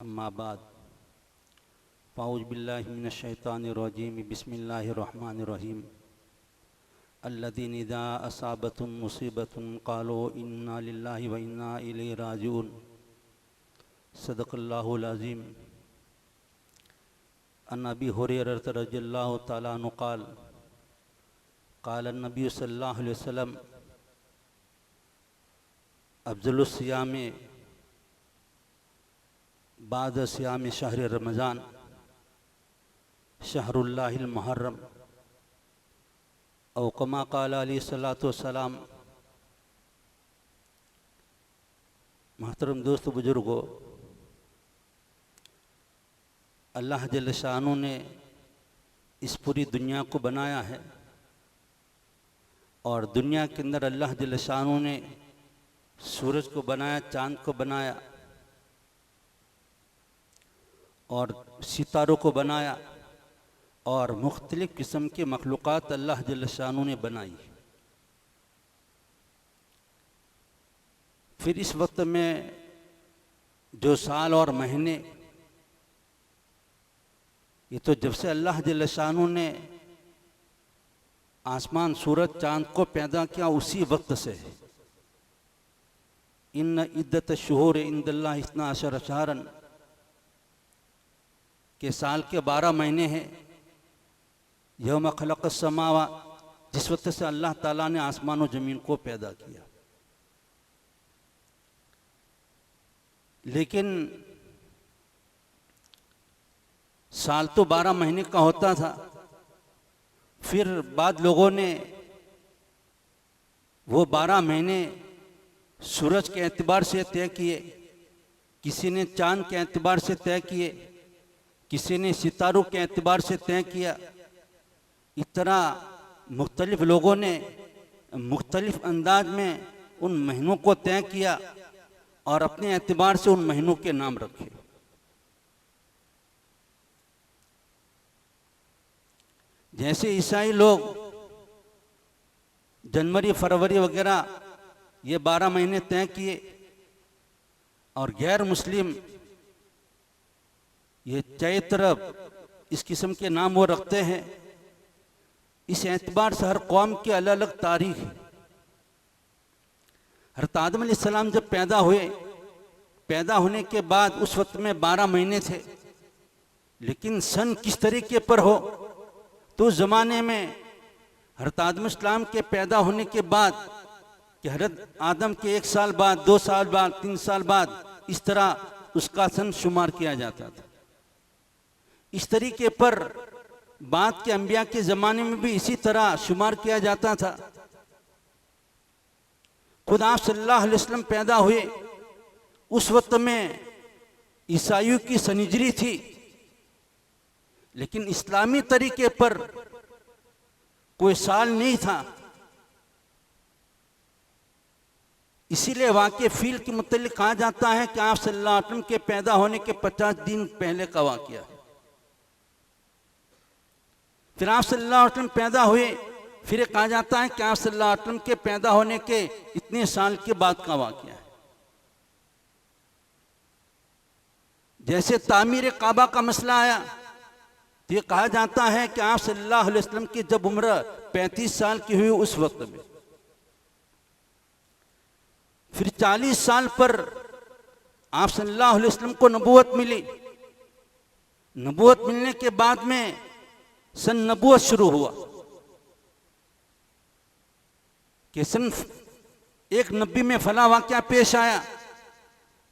अम्माबाद फ़ाऊज़ बिल्लाहि मिनश्शैतानिर्रजीम बिस्मिल्लाहिर्रहमानिर्रहीम अल्लज़ीना इज़ा असाबतहुम मुसीबतुन क़ालू इन्ना लिल्लाहि व इन्ना इलैहि राजिऊन सदक़ल्लाहुल अज़ीम। अन अबी हुरैरह रज़ियल्लाहु तआला अन्हु क़ाल क़ाल नबी सल्लल्लाहु अलैहि वसल्लम अफ़ज़लुस सियाम बाद सियाम शहर रमज़ान शहरुल्लाहिल मुहर्रम औ कमा क़ाल अलैहिस्सलातु वस्सलाम। मोहतरम दोस्त बुजुर्गो, अल्लाह जल्ल शाअनहू ने इस पूरी दुनिया को बनाया है और दुनिया के अंदर अल्लाह जल्ल शाअनहू ने सूरज को बनाया, चाँद को बनाया और सितारों को बनाया और मुख्तलिफ़ किस्म के मखलूक़ात अल्लाह जल्ल शाअनहू ने बनाई। फिर इस वक्त में जो साल और महीने, ये तो जब से अल्लाह जल्ल शाअनहू ने आसमान, सूरज, चाँद को पैदा किया उसी वक्त से है। इन्न इद्दत शुहूर इंदल्लाहि इस्ना अशर शहरन के साल के 12 महीने हैं। यौम खलक़स समावा, जिस वक्त से अल्लाह ताला ने आसमान और ज़मीन को पैदा किया। लेकिन साल तो 12 महीने का होता था। फिर बाद लोगों ने वो 12 महीने सूरज के एतबार से तय किए, किसी ने चाँद के एतबार से तय किए, किसी ने सितारों के एतबार से तय किया। इस तरह मुख्तलिफ लोगों ने मुख्तलिफ अंदाज में उन महीनों को तय किया और अपने एतबार से उन महीनों के नाम रखे। जैसे ईसाई लोग जनवरी, फरवरी वगैरह ये 12 महीने तय किए और गैर मुस्लिम ये चैत्र, इस किस्म के नाम वो रखते हैं। इस एतबार से हर कौम की अलग अलग तारीख है। हज़रत आदम अलैहिस्सलाम जब पैदा हुए, पैदा होने के बाद उस वक्त में 12 महीने थे। लेकिन सन किस तरीके पर हो, तो उस ज़माने में हज़रत आदम अलैहिस्सलाम के पैदा होने के बाद कि हज़रत आदम के 1 साल बाद, 2 साल बाद, 3 साल बाद, इस तरह उसका सन शुमार किया जाता था। इस तरीके पर बाद के अंबिया के ज़माने में भी इसी तरह शुमार किया जाता था। खुद आप सल्लल्लाहु अलैहि वसल्लम पैदा हुए उस वक्त में ईसाइयों की सनिजरी थी, लेकिन इस्लामी तरीके पर कोई साल नहीं था। इसीलिए वाक़े फील के मुतालिक कहा जाता है कि आप सल्लल्लाहु अलैहि वसल्लम के पैदा होने के 50 दिन पहले का वाक़या है। फिर आप सल्लल्लाहु अलैहि वसल्लम पैदा हुए, फिर कहा जाता है कि आप सल्लल्लाहु अलैहि वसल्लम के पैदा होने के इतने साल के बाद का वाक़या है। जैसे तामीर काबा का मसला आया तो ये कहा जाता है कि आप सल्लल्लाहु अलैहि वसल्लम की जब उम्र 35 साल की हुई उस वक्त में, फिर 40 साल पर आप सल्लल्लाहु अलैहि वसल्लम को नबूवत मिली। नबूवत मिलने के बाद में सन नबूवत शुरू हुआ कि सन 1 नबी में फला वाक़या पेश आया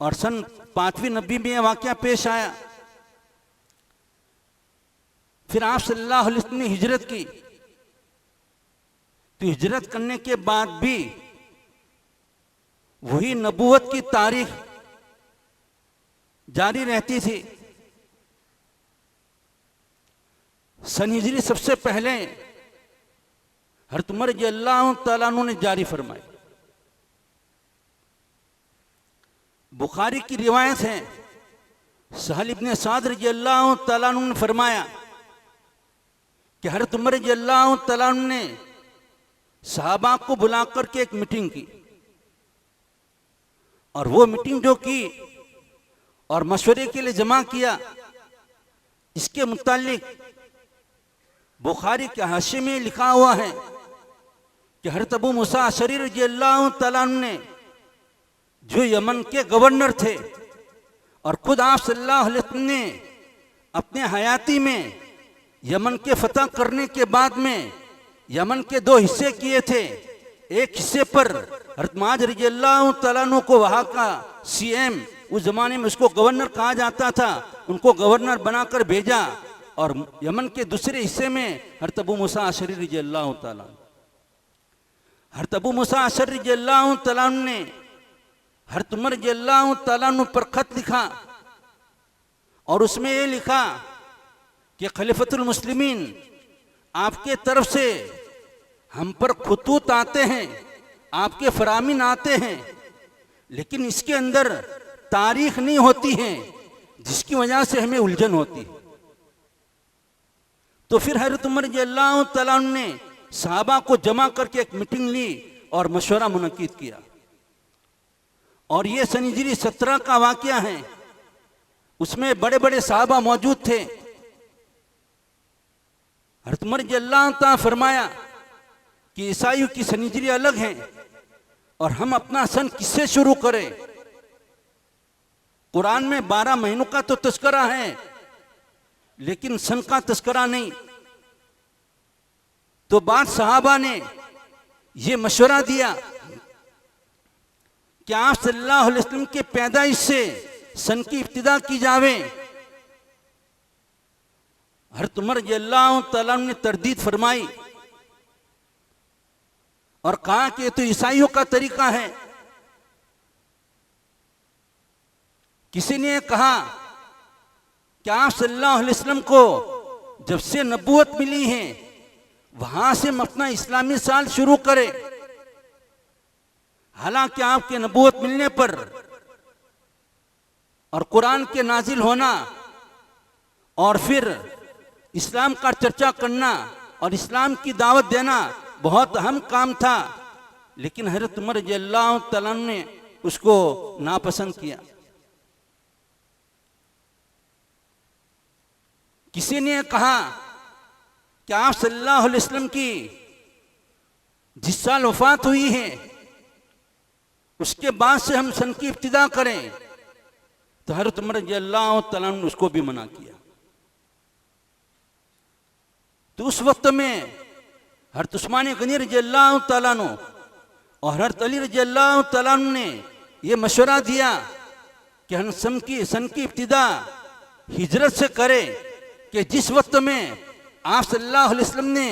और सन 5वीं नबी में वाक़या पेश आया। फिर आप सल्लल्लाहु अलैहि वसल्लम ने हिजरत की, तो हिजरत करने के बाद भी वही नबूवत की तारीख जारी रहती थी। सन हिजरी सबसे पहले हज़रत उमर रज़ियल्लाहु तआला अन्हु ने जारी फरमाई। बुखारी की रिवायत है, सहल इब्ने साद रज़ियल्लाहु तआला अन्हु ने फरमाया कि हज़रत उमर रज़ियल्लाहु तआला अन्हु ने सहाबा को बुलाकर के एक मीटिंग की और वो मीटिंग जो की और मशवरे के लिए जमा किया। इसके मुतालिक बुखारी के हाशिये में लिखा हुआ है कि हज़रत अबू मूसा अशअरी रज़ियल्लाहु तआला अन्हु ने, जो यमन के गवर्नर थे और खुद आप सल्लल्लाहु अलैहि वसल्लम ने अपने हयाती में यमन के फतह करने के बाद में यमन के दो हिस्से किए थे। एक हिस्से पर हज़रत मुआज़ रज़ियल्लाहु तआला अन्हु को वहाँ का सीएम, उस जमाने में उसको गवर्नर कहा जाता था, उनको गवर्नर बनाकर भेजा। और यमन के दूसरे हिस्से में हज़रत अबू मूसा अशअरी रज़ियल्लाहु तआला, हज़रत अबू मूसा अशअरी रज़ियल्लाहु तआला ने हज़रत उमर रज़ियल्लाहु तआला पर खत लिखा और उसमें ये लिखा कि खलीफतुल मुस्लिमीन, आपके तरफ से हम पर खुतूत आते हैं, आपके फरामीन आते हैं, लेकिन इसके अंदर तारीख नहीं होती है, जिसकी वजह से हमें उलझन होती है। तो फिर हज़रत उमर रज़ियल्लाहु तआला ने सहाबा को जमा करके एक मीटिंग ली और मशवरा मुनक्किद किया। और ये सन हिजरी 17 का वाक़या है। उसमें बड़े बड़े सहाबा मौजूद थे। हज़रत उमर रज़ियल्लाहु तआला फरमाया कि ईसाइयों की सन हिजरी अलग है और हम अपना सन किससे शुरू करें। कुरान में 12 महीनों का तो तस्करा है, लेकिन सन का तस्करा नहीं। तो बाद सहाबा ने यह मशवरा दिया कि आप सल्लल्लाहु अलैहि वसल्लम के पैदाइश से सन की इब्तिदा की जावे। हज़रत उमर रज़ियल्लाहु तआला ने तरदीद फरमाई और कहा कि ये तो ईसाइयों का तरीका है। किसी ने कहा कि आप सल्लल्लाहु अलैहि वसल्लम को जब से नबूवत मिली है वहां से हम अपना इस्लामी साल शुरू करें। हालांकि आपके नबूवत मिलने पर और कुरान के नाजिल होना और फिर इस्लाम का चर्चा करना और इस्लाम की दावत देना बहुत अहम काम था, लेकिन हज़रत उमर रज़ियल्लाहु तआला ने उसको नापसंद किया। किसी ने कहा कि आप सल्लल्लाहु अलैहि वसल्लम की जिस साल वफात हुई है उसके बाद से हम सन की इब्तिदा करें। तो हज़रत उमर रज़ियल्लाहु तआला ने उसको भी मना किया। तो उस वक्त में हज़रत उस्मान गनी रज़ियल्लाहु तआला अन्हु और हज़रत अली रज़ियल्लाहु तआला अन्हु ने यह मशवरा दिया कि हम सन की इब्तिदा हिजरत से करें, कि जिस वक्त में आप सल्लल्लाहु अलैहि वसल्लम ने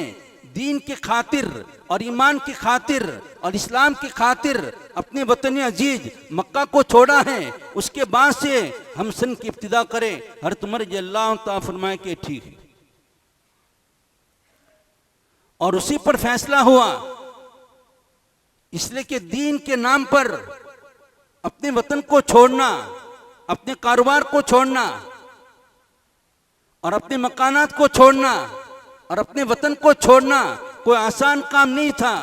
दीन के खातिर और ईमान की खातिर और इस्लाम की खातिर अपने वतन अजीज मक्का को छोड़ा है, उसके बाद से हम सन की इब्तिदा करें। हज़रत उमर रज़ियल्लाहु तआला फरमाए कि ठीक है। और उसी पर फैसला हुआ, इसलिए कि दीन के नाम पर अपने वतन को छोड़ना, अपने कारोबार को छोड़ना और अपने मकानात को छोड़ना और अपने वतन को छोड़ना कोई आसान काम नहीं था।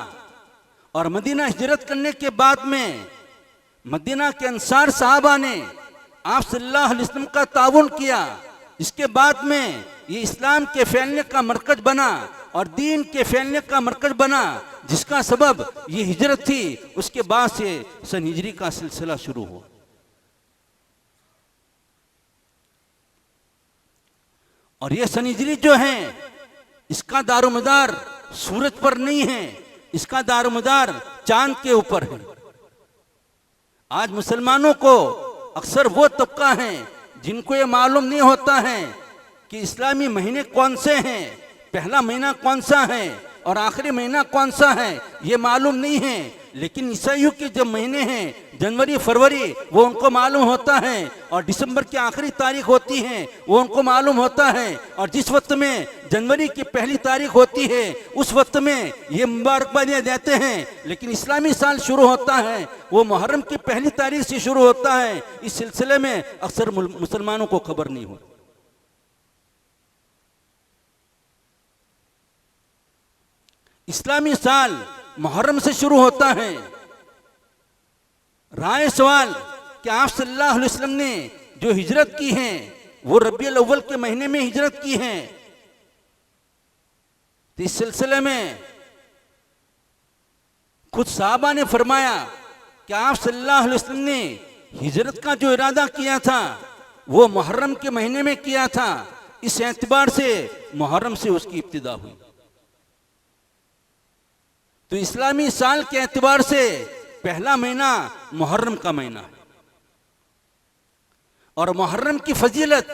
और मदीना हिजरत करने के बाद में मदीना के अंसार साहबा ने आप सल्लल्लाहु अलैहि वसल्लम का ताउन किया। इसके बाद में ये इस्लाम के फैलने का मरकज बना और दीन के फैलने का मरकज बना, जिसका सबब ये हिजरत थी। उसके बाद से सन हिजरी का सिलसिला शुरू हुआ। और ये सन हिजरी जो है इसका दारोमदार सूरज पर नहीं है, इसका दारोमदार चांद के ऊपर है। आज मुसलमानों को अक्सर वो तबका है जिनको ये मालूम नहीं होता है कि इस्लामी महीने कौन से हैं, पहला महीना कौन सा है और आखिरी महीना कौन सा है, ये मालूम नहीं है। लेकिन ईसाइयों के जब महीने हैं जनवरी फरवरी, वो उनको मालूम होता है, और दिसंबर की आखिरी तारीख होती है वो उनको मालूम होता है। और जिस वक्त में जनवरी की पहली तारीख होती है उस वक्त में ये मुबारकबादियाँ देते हैं, लेकिन इस्लामी साल शुरू होता है वो मुहर्रम की पहली तारीख से शुरू होता है। इस सिलसिले में अक्सर मुसलमानों को खबर नहीं होती। इस्लामी साल मुहर्रम से शुरू होता है। राय सवाल कि आप सल्लल्लाहु अलैहि वसल्लम ने जो हिजरत की हैं वो रबीउल अव्वल के महीने में हिजरत की हैं। तो इस सिलसिले में खुद साहबा ने फरमाया कि आप सल्लल्लाहु अलैहि वसल्लम ने हिजरत का जो इरादा किया था वो मुहर्रम के महीने में किया था। इस एतबार से मुहर्रम से उसकी इब्तिदा हुई। तो इस्लामी साल के एतबार से पहला महीना मुहर्रम का महीना है। और मुहर्रम की फजीलत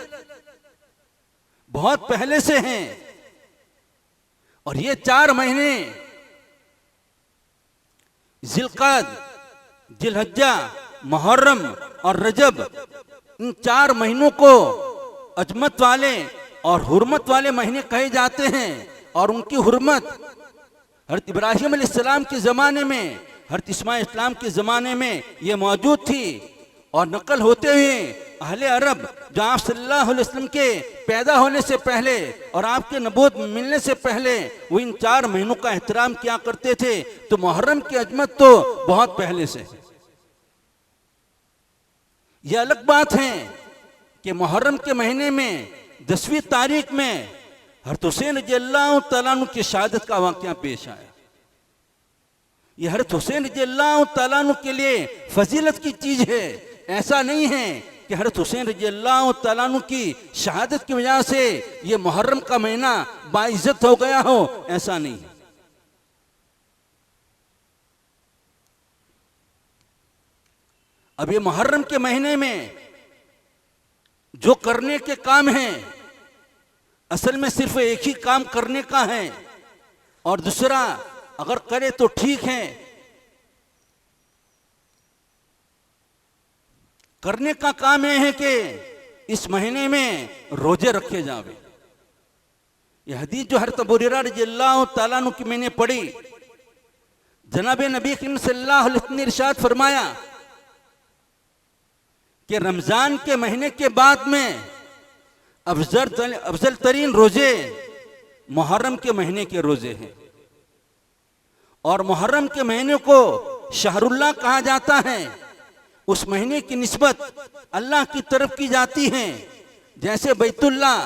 बहुत पहले से है। और ये 4 महीने जिलकाद, जिलहज्जा, मुहर्रम और रजब, इन 4 महीनों को अजमत वाले और हुर्मत वाले महीने कहे जाते हैं। और उनकी हुर्मत हज़रत इब्राहीम अलैहिस्सलाम के ज़माने में, हज़रत इस्माईल इस्लाम के ज़माने में ये मौजूद थी। और नकल होते हुए अहले अरब जो आप सल्लल्लाहु अलैहि वसल्लम के पैदा होने से पहले और आपके नबूवत मिलने से पहले वो इन 4 महीनों का एहतराम किया करते थे। तो मुहर्रम की अजमत तो बहुत पहले से है। यह अलग बात है कि मुहर्रम के महीने में 10वीं तारीख में हज़रत हुसैन रज़ियल्लाहु तआला अन्हु की शहादत का वाक़या पेश आया। यह हज़रत हुसैन रज़ियल्लाहु तआला अन्हु के लिए फजीलत की चीज़ है। ऐसा नहीं है कि हज़रत हुसैन रज़ियल्लाहु तआला अन्हु की शहादत की वजह से ये मुहर्रम का महीना बाइज्जत हो गया हो, ऐसा नहीं है। अब ये मुहर्रम के महीने में जो करने के काम हैं असल में सिर्फ एक ही काम करने का है। और दूसरा अगर करे तो ठीक है, करने का काम यह है कि इस महीने में रोजे रखे जावे। यह हदीस जो हज़रत अबू हुरैरा रज़ियल्लाहु तआला अन्हु की मैंने पढ़ी, जनाब नबी करीम सल्लल्लाहु अलैहि वसल्लम ने इरशाद फरमाया कि रमजान के महीने के बाद में अफजल तरीन रोजे मुहर्रम के महीने के रोजे हैं। और मुहर्रम के महीने को शहरुल्लाह कहा जाता है। उस महीने की निस्बत अल्लाह की तरफ की जाती है। जैसे बैतुल्लाह,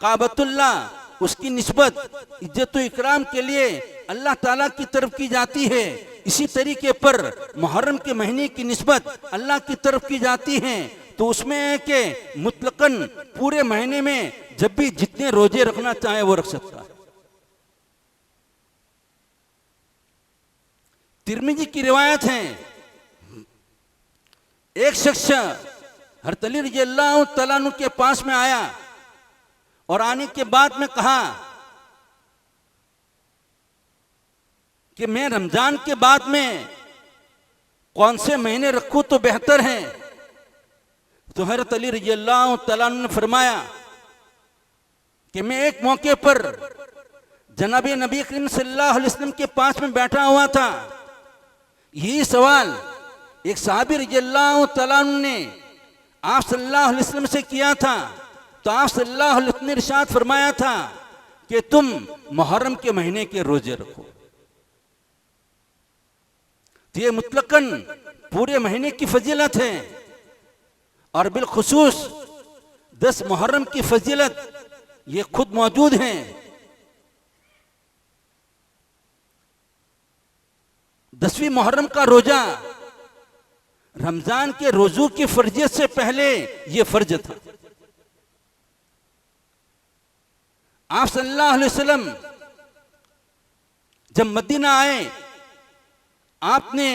काबतुल्लाह, उसकी निस्बत इज्जत व इकराम के लिए अल्लाह ताला की तरफ की जाती है। इसी तरीके पर मुहर्रम के महीने की निस्बत अल्लाह की तरफ की जाती है। तो उसमें है कि मुतलकन पूरे महीने में जब भी जितने रोजे रखना चाहे वो रख सकता है। तिरमिजी की रिवायत है, एक शख्स हज़रत अली रज़ियल्लाहु तआला अन्हु के पास में आया और आने के बाद में कहा कि मैं रमजान के बाद में कौन से महीने रखूं तो बेहतर है। तो हज़रत अली रज़ियल्लाहु तआला अन्हु ने फरमाया कि मैं एक मौके पर जनाब नबी करीम सल्लल्लाहु अलैहि वसल्लम के पास में बैठा हुआ था। यही सवाल एक सहाबी रज़ियल्लाहु तआला अन्हु ने आप सल्लल्लाहु अलैहि वसल्लम से किया था। तो आप सल्लल्लाहु अलैहि वसल्लम ने इरशाद फरमाया था कि तुम मुहर्रम के महीने के रोजे रखो। तो ये मुतलकन पूरे महीने की फजीलत है। और बिलखुसूस 10 मुहर्रम की फजीलत ये खुद मौजूद हैं। 10वीं मुहर्रम का रोजा रमजान के रोजों की फर्जियत से पहले ये फर्ज था। आप सल्लल्लाहु अलैहि वसल्लम जब मदीना आए, आपने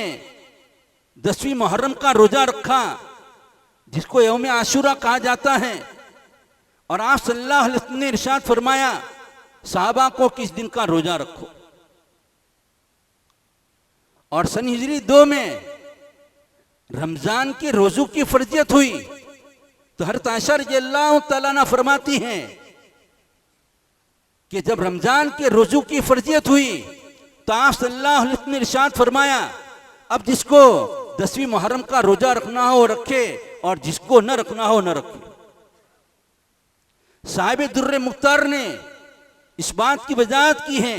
10वीं मुहर्रम का रोजा रखा जिसको यौम आशूरा कहा जाता है। और आप सल्लल्लाहु अलैहि वसल्लम ने इरशाद फरमाया सहाबा को किस दिन का रोजा रखो। और सन हिजरी 2 में रमजान के रोजों की फर्जियत हुई। तो हज़रत आयशा रज़ियल्लाहु तआला अन्हा फरमाती हैं कि जब रमजान के रोजों की फर्जियत हुई तो आप सल्लल्लाहु अलैहि वसल्लम ने इरशाद फरमाया अब जिसको 10वीं मुहर्रम का रोजा रखना हो रखे और जिसको न रखना हो न रखे। साहिब दुर्र मुख्तार ने इस बात की वजाहत की है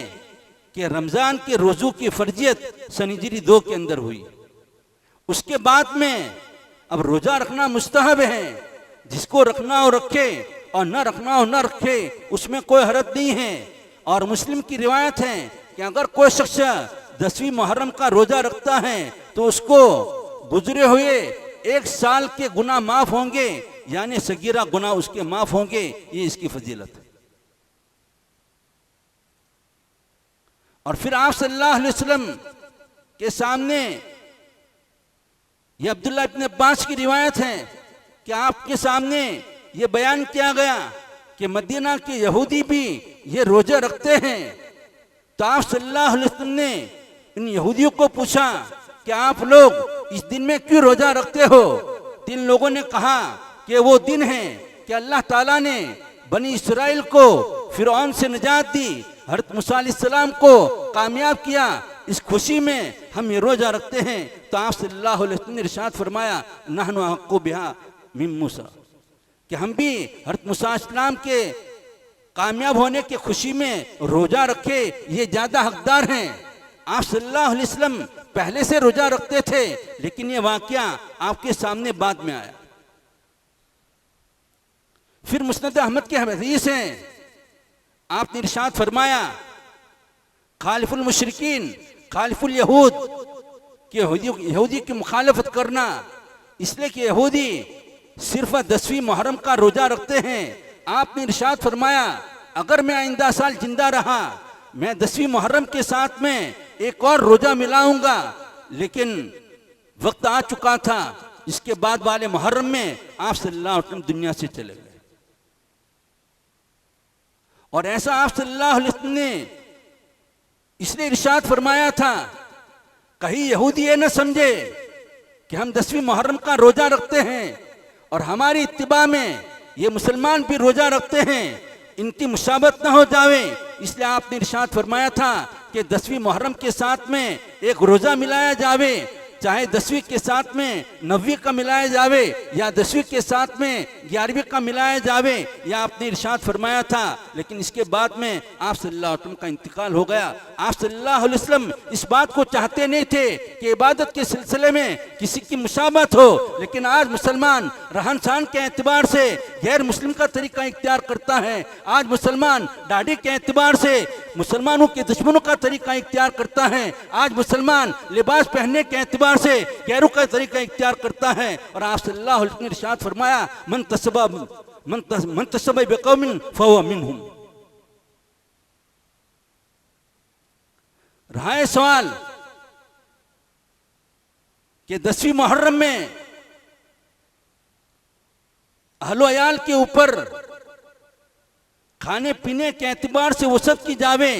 कि रमजान के रोजों की फर्जियत सन हिजरी 2 के अंदर हुई। उसके बाद में अब रोजा रखना मुस्तहब है, जिसको रखना हो रखे और न रखना हो न रखे, उसमें कोई हरज नहीं है। और मुस्लिम की रिवायत है कि अगर कोई शख्स 10वीं मुहर्रम का रोजा रखता है तो उसको गुजरे हुए 1 साल के गुनाह माफ होंगे, यानी सगीरा गुनाह उसके माफ होंगे। ये इसकी फजीलत है। और फिर आप सल्लल्लाहु अलैहि वसल्लम के सामने ये अब्दुल्लाह इब्न अब्बास की रिवायत है कि आपके सामने ये बयान किया गया कि मदीना के यहूदी भी ये रोजे रखते हैं। तो आप सल्लल्लाहु अलैहि वसल्लम ने इन यहूदियों को पूछा कि आप लोग इस दिन में क्यों रोजा रखते हो? तीन लोगों ने कहा कि वो दिन है कि अल्लाह ताला ने बनी इस्राइल को फिरौन से निजात दी, हज़रत मूसा अलैहिस्सलाम को कामयाब किया, इस खुशी में हम ये रोजा रखते हैं। तो आप सल्लल्लाहु अलैहि वसल्लम ने इरशाद फरमाया, नहनु अहक्कु बिहा मिन मूसा, कि हम भी हज़रत मूसा अलैहिस्सलाम के कामयाब होने की खुशी में रोजा रखे, ये ज्यादा हकदार हैं। आप सल्लल्लाहु अलैहि वसल्लम पहले से रोजा रखते थे, लेकिन ये वाकया आपके सामने बाद में आया। फिर मुस्नद अहमद के हदीस है, आपने इरशाद फरमाया, खालिफुल मुशरिकीन खालिफुल यहूद, कि यहूदी की मुखालफत करना, इसलिए कि यहूदी सिर्फ 10वीं मुहर्रम का रोजा रखते हैं। आपने इरशाद फरमाया, अगर मैं आइंदा साल जिंदा रहा, मैं 10वीं मुहर्रम के साथ में एक और रोजा मिलाऊंगा, लेकिन वक्त आ चुका था। इसके बाद वाले मुहर्रम में आप सल्लल्लाहु अलैहि वसल्लम दुनिया से चले गए। और ऐसा आप सल्लल्लाहु अलैहि वसल्लम ने इसलिए इरशाद फरमाया था, कहीं यहूदी ये न समझे कि हम 10वीं मुहर्रम का रोजा रखते हैं और हमारी इत्तिबा में ये मुसलमान भी रोजा रखते हैं, इनकी मुशाबत न हो जावे। इसलिए आपने इरशाद फरमाया था कि 10वीं मुहर्रम के साथ में एक रोजा मिलाया जावे, चाहे 10वीं के साथ में 9वीं का मिलाया जावे या 10वीं के साथ में 11वीं का मिलाया जावे, या आपने इरशाद फरमाया था। लेकिन इसके बाद में आप सल्लल्लाहु अलैहि वसल्लम का इंतकाल हो गया। आप सल्लल्लाहु अलैहि वसल्लम इस बात को चाहते नहीं थे कि इबादत के सिलसिले में किसी की मुशाबत हो, लेकिन आज मुसलमान रहन सहन के एतबार से गैर मुस्लिम का तरीका इख्तियार करता है। आज मुसलमान दाढ़ी के एतबार से मुसलमानों के दुश्मनों का तरीका इख्तियार करता है। आज मुसलमान लिबास पहनने के एतबार से गैरों का तरीका इख्तियार करता है। और आप सल्लल्लाहु अलैहि वसल्लम ने इरशाद फरमाया, मन तशब्बह बिकौमिन फहुव मिनहुम। रहा है सवाल कि 10वीं मुहर्रम में अहलो अयाल के ऊपर खाने पीने के एतबार से वसत की जावे,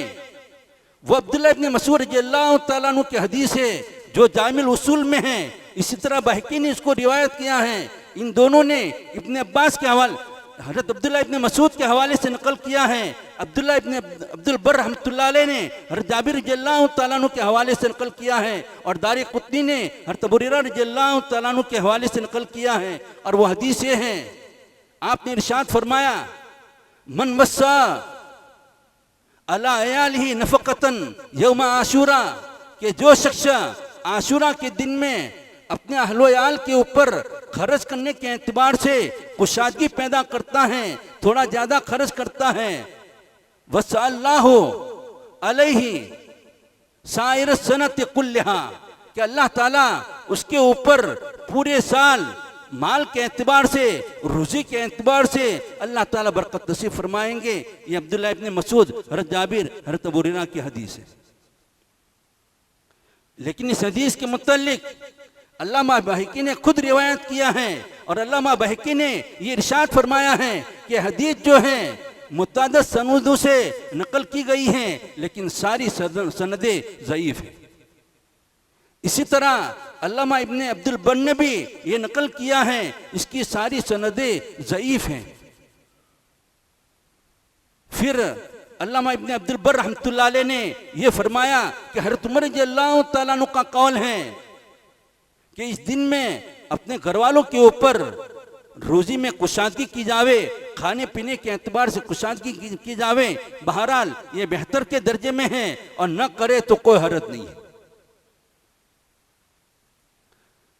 वो अब्दुल्लाह इब्न मसूद रज़ियल्लाहु तआला अन्हु की हदीस है जो जामिल उसूल में है। इसी तरह बहकी ने इसको रिवायत किया है। इन दोनों ने इब्न अब्बास के हवाले, हज़रत अब्दुल्लाह इब्न मसूद के हवाले से नकल किया है। अब्दुल्लाह इब्न अब्दुल बर रहमतुल्लाह अलैह ने हज़रत जाबिर रज़ियल्लाहु तआला अन्हु के हवाले से नकल किया है, और दारिक़ुत्नी ने हज़रत अबू हुरैरा रज़ियल्लाहु तआला अन्हु के हवाले से नकल किया है। और वह हदीस ये है, आपने इरशाद फरमाया, मन वस्सा अला अयालिही नफ़क़तन यौम आशूरा, कि जो शख्स आशूरा के दिन में अपने अहलो अयाल के ऊपर खर्च करने के एतबार से कुशादगी पैदा करता है, थोड़ा ज्यादा खर्च करता है, वसअल्लाहु अलैहि साइर सनत कुल्लिहा, कि अल्लाह ताला उसके ऊपर पूरे साल माल के एतबार से, रोजी के एतबार से अल्लाह ताला बरकत नसीब फरमाएंगे। ये अब्दुल्लाह इब्न मसूद, हज़रत जाबिर, हज़रत अबू हुरैरा की हदीस है। लेकिन इस हदीस के मुतालिक अल्लामा बहकी ने खुद रिवायत किया है, और अल्लामा बहकी ने ये इरशाद फरमाया है कि हदीस जो है मुतअद्दिद सनदों से नकल की गई हैं, लेकिन सारी सनदें ज़ईफ है। इसी तरह अल्लामा इब्न अब्दुल बर ने भी ये नकल किया है, इसकी सारी सनदें ज़ईफ हैं। फिर अल्लामा इब्न अब्दुल बर रहमतुल्लाह अलैह ने यह फरमाया कि हज़रत उमर रज़ियल्लाहु तआला अन्हु का कौल है कि इस दिन में अपने घर वालों के ऊपर रोजी में कुशादगी की जावे, खाने पीने के एतबार से कुशादगी की जावे। बहरहाल ये बेहतर के दर्जे में है, और न करे तो कोई हरज नहीं है।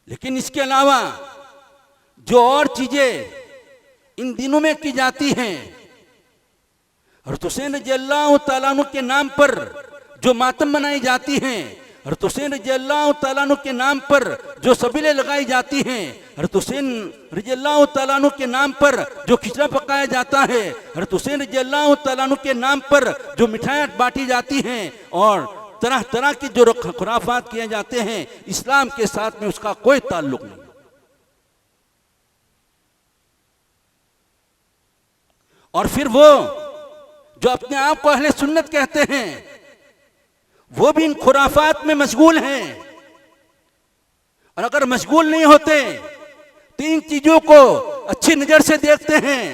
लेकिन इसके अलावा जो और चीजें इन दिनों में की जाती हैं। हज़रत हुसैन रज़ियल्लाहु तआला अन्हु के नाम पर जो मातम मनाई जाती हैं, हज़रत हुसैन रज़ियल्लाहु तआला अन्हु के नाम पर जो सबीलें लगाई जाती हैं, हज़रत हुसैन रज़ियल्लाहु तआला अन्हु के नाम पर जो खिचड़ा पकाया जाता है, हज़रत हुसैन रज़ियल्लाहु तआला अन्हु के नाम पर जो मिठाइयाँ बांटी जाती हैं और तरह तरह की जो खुराफात किए जाते हैं, इस्लाम के साथ में उसका कोई ताल्लुक नहीं। और फिर वो जो अपने आप को अहले सुन्नत कहते हैं, वो भी इन खुराफात में मशगूल हैं। और अगर मशगूल नहीं होते तो इन चीजों को अच्छी नजर से देखते हैं,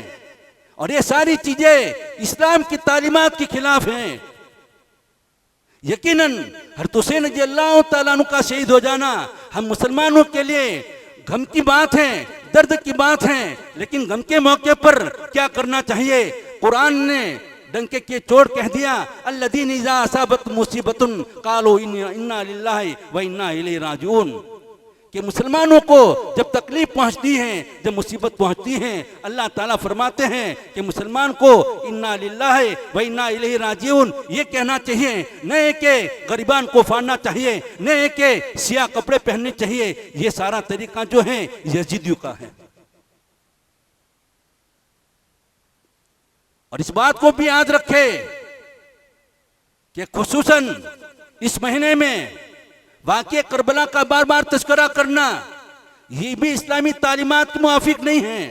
और ये सारी चीजें इस्लाम की तालीमात के खिलाफ हैं। यकीनन हज़रत हुसैन रज़ियल्लाहु तआला अन्हु का शहीद हो जाना हम मुसलमानों के लिए गम की बात है, दर्द की बात है, लेकिन गम के मौके पर क्या करना चाहिए? कुरान ने डंके के चोट कह दिया, अल्लज़ीना इज़ा असाबत मुसीबतुन क़ालू इन्ना लिल्लाहि व इन्ना इलैहि राजिऊन, कि मुसलमानों को जब तकलीफ पहुंचती है, जब मुसीबत पहुंचती है, अल्लाह ताला फरमाते हैं कि मुसलमान को इन्ना लिल्लाहि व इन्ना इलैहि राजिऊन ये कहना चाहिए, न कि गरीबान को फाड़ना चाहिए, न कि सियाह कपड़े पहनने चाहिए। ये सारा तरीका जो है यजीदियों का है। और इस बात को भी याद रखे कि खुसूसन इस महीने में वाक़े करबला का बार बार तस्करा करना ये भी इस्लामी तालीमात के मुआफिक नहीं है।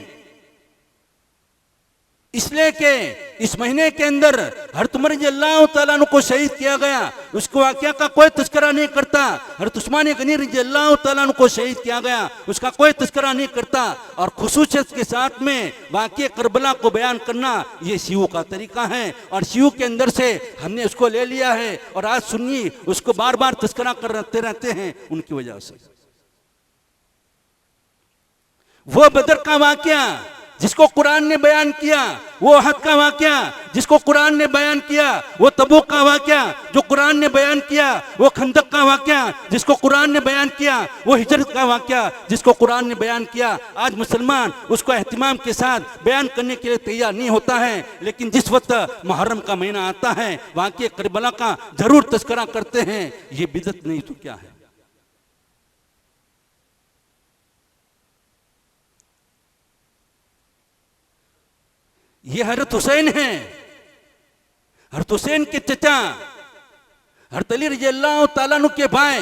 इसलिए कि इस महीने के अंदर हज़रत उमर रज़ियल्लाहु तआला अन्हु को शहीद किया गया, उसको वाक़या का कोई तस्करा नहीं करता। हज़रत उस्मान गनी रज़ियल्लाहु तआला अन्हु को शहीद किया गया, उसका कोई तस्करा नहीं करता। और खुसूसियत के साथ में वाक़या करबला को बयान करना ये शियों का तरीका है, और शियों के अंदर से हमने उसको ले लिया है, और आज सुन्नी उसको बार बार तस्करा करते रहते हैं उनकी वजह से। वो बदर का वाक़या जिसको कुरान ने बयान किया, वो अहद का वाक़या जिसको कुरान ने बयान किया, वो तबूक का वाक़या जो कुरान ने बयान किया, वो खंदक का वाक़या जिसको कुरान ने बयान किया, वो हिजरत का वाक़या जिसको कुरान ने बयान किया, आज मुसलमान उसको एहतिमाम के साथ बयान करने के लिए तैयार नहीं होता है। लेकिन जिस वक्त मुहर्रम का महीना आता है, वाक़या करबला का जरूर तस्करा करते हैं। ये बिदअत नहीं तो क्या है? ये हज़रत हुसैन हैं, हज़रत हुसैन के चचा हज़रत अली रज़ियल्लाहु तआला अन्हु के भाई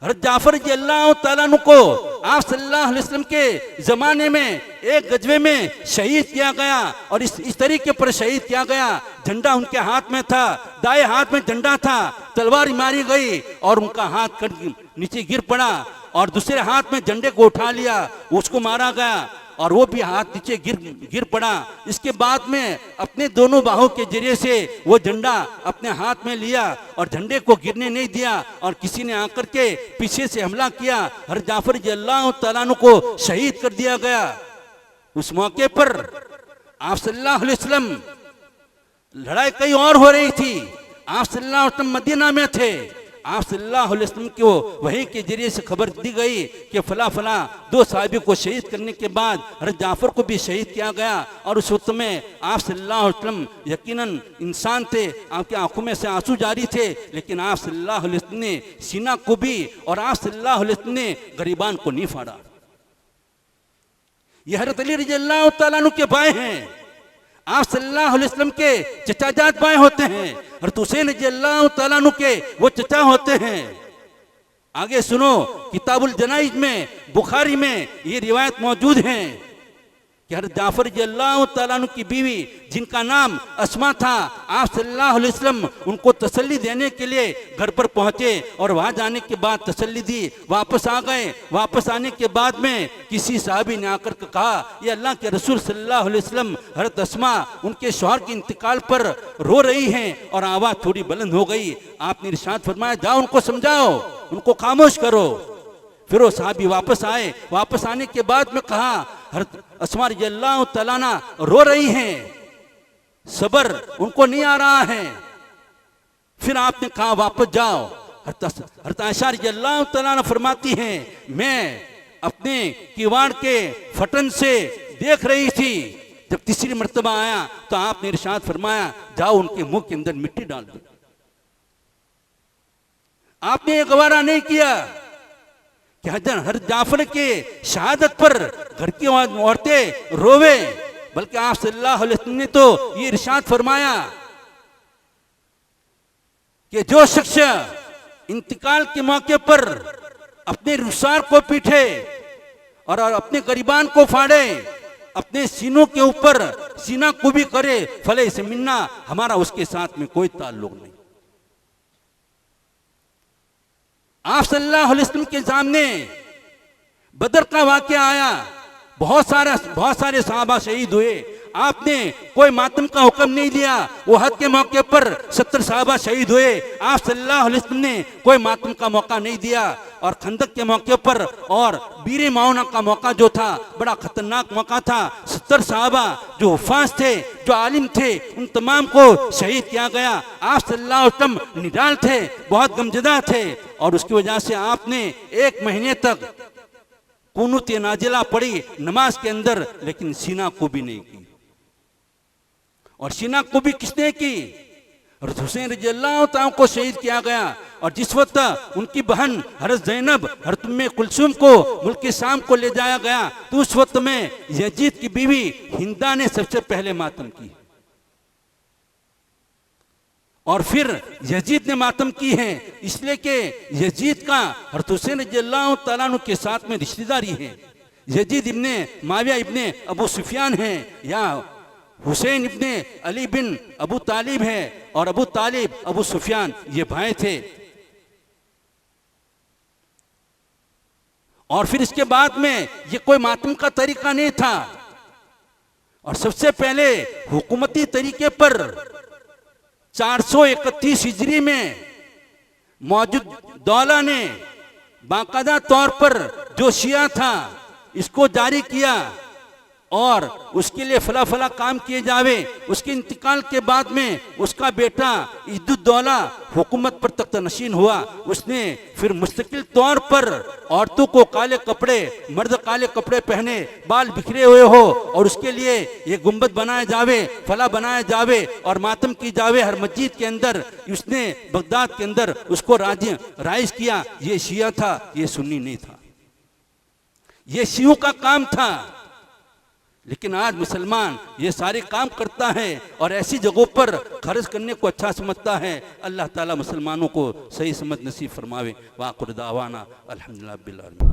हज़रत जाफर रज़ियल्लाहु तआला अन्हु को आप सल्लल्लाहु अलैहि वसल्लम के ज़माने में एक गजवे में शहीद किया गया। और इस तरीके पर शहीद किया गया, झंडा उनके हाथ में था, दाएं हाथ में झंडा था, तलवार मारी गई और उनका हाथ कट नीचे गिर पड़ा, और दूसरे हाथ में झंडे को उठा लिया, उसको मारा गया और वो भी हाथ नीचे गिर पड़ा। इसके बाद में अपने दोनों बाहों के जरिए से वो झंडा अपने हाथ में लिया और झंडे को गिरने नहीं दिया, और किसी ने आकर के पीछे से हमला किया, हज़रत जाफर रज़ियल्लाहु तआला अन्हु को शहीद कर दिया गया। उस मौके पर आप सल्लल्लाहु अलैहि वसल्लम, लड़ाई कहीं और हो रही थी, आप सल्लल्लाहु अलैहि वसल्लम मदीना में थे। आप सल्लल्लाहु अलैहि वसल्लम को वही के जरिए से खबर दी गई कि फला फला दो साहिबी को शहीद करने के बाद हज़रत जाफर को भी शहीद किया गया। और उस वक्त में आप सल्लल्लाहु अलैहि वसल्लम यकीनन इंसान थे, आपकी आंखों में से आंसू जारी थे, लेकिन आप सल्लल्लाहु अलैहि वसल्लम ने सीना को भी और आप सल्लल्लाहु अलैहि वसल्लम ने गरीबान को नहीं फाड़ा। यह हज़रत अली रज़ियल्लाहु तआला अन्हु के भाई हैं, आप सल्लल्लाहु अलैहि वसल्लम के चचाजाद भाई होते हैं। हज़रत हुसैन रज़ियल्लाहु तआला अन्हु के वो चचा होते हैं। आगे सुनो, किताबुल जनाइज में, बुखारी में ये रिवायत मौजूद है कि हज़रत जाफर रज़ियल्लाहु तआला अन्हु की बीवी जिनका नाम अस्मा था, आप सल्लल्लाहु अलैहि वसल्लम उनको तसल्ली देने के लिए घर पर पहुंचे और वहां जाने के बाद तसल्ली दी, वापस आ गए। वापस आने के बाद में किसी साहबी ने आकर के कहा, ये अल्लाह के रसूल सल्लल्लाहु अलैहि वसल्लम हज़रत अस्मा उनके शौहर के इंतकाल पर रो रही हैं, और आवाज़ थोड़ी बुलंद हो गई। आपने इरशाद फरमाया, जाओ उनको समझाओ, उनको खामोश करो। फिर वो साहबी वापस आए, वापस आने के बाद में कहा, हज़रत अस्मा रज़ियल्लाहु तआला अन्हा रो रही हैं, सब्र उनको नहीं आ रहा है। फिर आपने कहा वापस जाओ। हज़रत आयशा रज़ियल्लाहु तआला अन्हा फरमाती हैं, मैं अपने किवाड़ के फटन से देख रही थी। जब तीसरी मर्तबा आया तो आपने इरशाद फरमाया, जाओ उनके मुंह के अंदर मिट्टी डाल दो। आपने ये गवारा नहीं किया कि हर जाफर के शहादत पर घर की औरतें रोवे, बल्कि आप सल्लल्लाहु अलैहि वसल्लम ने तो ये इरशाद फरमाया कि जो शख्स इंतकाल के मौके पर अपने रुसार को पीटे और अपने गरीबान को फाड़े, अपने सीनों के ऊपर सीना को भी करे, फले से मिन्ना, हमारा उसके साथ में कोई ताल्लुक नहीं। आप सल्लल्लाहु अलैहि वसल्लम के सामने बदर का वाकया आया, बहुत सारे सहाबा शहीद हुए, आपने कोई मातम का हुक्म नहीं दिया। वो हद के मौके पर 70 सहाबा शहीद हुए, आप सल्लल्लाहु अलैहि वसल्लम ने कोई मातम का मौका नहीं दिया। और खंदक के मौके पर और बीरे माउना का मौका जो था, बड़ा खतरनाक मौका था। 70 सहाबा जो हुफ़ाज़ थे, जो आलिम थे, उन तमाम को शहीद किया गया। आप सल्लल्लाहु अलैहि वसल्लम निडाल थे, बहुत गमजदा थे, और उसकी वजह से आपने 1 महीने तक कुनूत नाजिला पड़ी नमाज के अंदर, लेकिन सीना को भी नहीं की। और सीना को भी किसने की? हज़रत हुसैन रज़ियल्लाहु तआला को शहीद किया गया। और जिस वक्त उनकी बहन हज़रत ज़ैनब, हज़रत उम्मे कुलसूम को मुल्क शाम को ले जाया गया, तो उस वक्त में यजीद की बीवी हिंदा ने सबसे पहले मातम की, और फिर यजीद ने मातम की है, इसलिए कि यजीद का हज़रत हुसैन रज़ियल्लाहु तआला अन्हु के साथ में रिश्तेदारी है। यजीद इब्ने माविया इब्ने अबू सुफियान है, या हुसैन इब्ने अली बिन अबू तालिब है, और अबू तालिब अबू सुफियान ये भाई थे। और फिर इसके बाद में ये कोई मातम का तरीका नहीं था, और सबसे पहले हुकूमती तरीके पर 431 हिजरी में मौजूद दौला ने बाकायदा तौर पर जो शिया था इसको जारी किया, और उसके लिए फला फला काम किए जावे। उसके इंतकाल के बाद में उसका बेटा इज़्ज़ुद्दौला हुकूमत पर तख्त नशीन हुआ। उसने फिर मुस्तकिल तौर पर औरतों को काले कपड़े, मर्द काले कपड़े पहने, बाल बिखरे हुए हो, और उसके लिए ये गुंबद बनाया जावे, फला बनाया जावे और मातम की जावे हर मस्जिद के अंदर। उसने बगदाद के अंदर उसको राइज किया। ये शिया था, ये सुन्नी नहीं था, ये शियों का काम था। लेकिन आज मुसलमान ये सारे काम करता है और ऐसी जगहों पर खर्च करने को अच्छा समझता है। अल्लाह ताला मुसलमानों को सही समझ नसीब फरमावे। वाक़िर दावाना अल्हम्दुलिल्लाह बिल आलमीन।